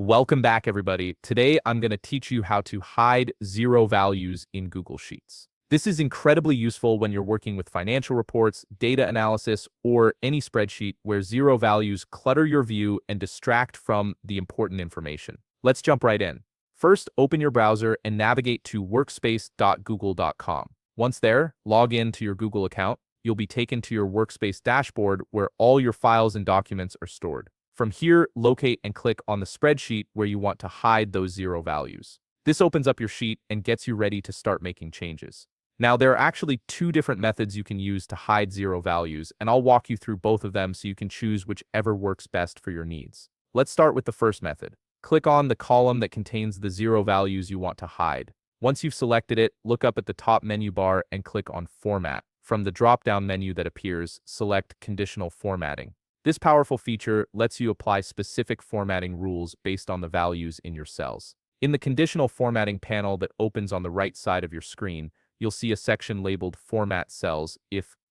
Welcome back, everybody. Today, I'm going to teach you how to hide zero values in Google Sheets. This is incredibly useful when you're working with financial reports, data analysis, or any spreadsheet where zero values clutter your view and distract from the important information. Let's jump right in. First, open your browser and navigate to workspace.google.com. Once there, log in to your Google account. You'll be taken to your Workspace dashboard where all your files and documents are stored. From here, locate and click on the spreadsheet where you want to hide those zero values. This opens up your sheet and gets you ready to start making changes. Now, there are actually two different methods you can use to hide zero values, and I'll walk you through both of them so you can choose whichever works best for your needs. Let's start with the first method. Click on the column that contains the zero values you want to hide. Once you've selected it, look up at the top menu bar and click on Format. From the drop-down menu that appears, select Conditional Formatting. This powerful feature lets you apply specific formatting rules based on the values in your cells. In the conditional formatting panel that opens on the right side of your screen, you'll see a section labeled Format Cells.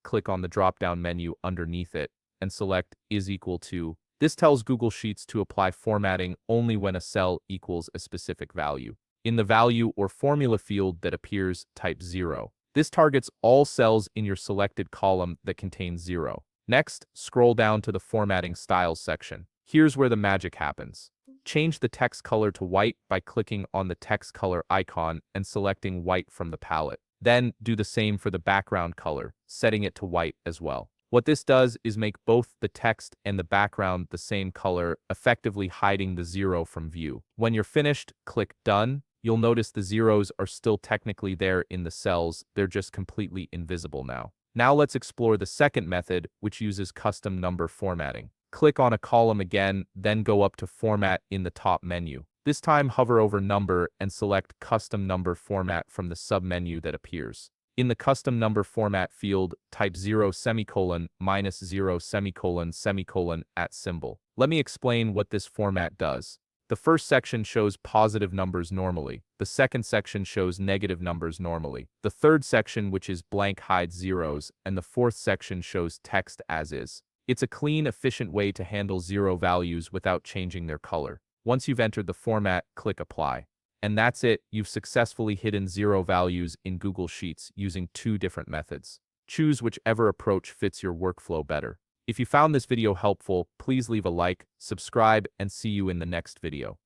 Click on the drop-down menu underneath it and select is equal to. This tells Google Sheets to apply formatting only when a cell equals a specific value. In the value or formula field that appears, type 0. This targets all cells in your selected column that contain 0. Next, scroll down to the Formatting Styles section. Here's where the magic happens. Change the text color to white by clicking on the text color icon and selecting white from the palette. Then, do the same for the background color, setting it to white as well. What this does is make both the text and the background the same color, effectively hiding the zero from view. When you're finished, click Done. You'll notice the zeros are still technically there in the cells, they're just completely invisible now. Now let's explore the second method, which uses custom number formatting. Click on a column again, then go up to Format in the top menu. This time hover over Number and select Custom Number Format from the submenu that appears. In the Custom Number Format field, type 0 semicolon minus 0 semicolon semicolon at symbol. Let me explain what this format does. The first section shows positive numbers normally. The second section shows negative numbers normally. The third section, which is blank, hides zeros, and the fourth section shows text as is. It's a clean, efficient way to handle zero values without changing their color. Once you've entered the format, click Apply. And that's it, you've successfully hidden zero values in Google Sheets using two different methods. Choose whichever approach fits your workflow better. If you found this video helpful, please leave a like, subscribe, and see you in the next video.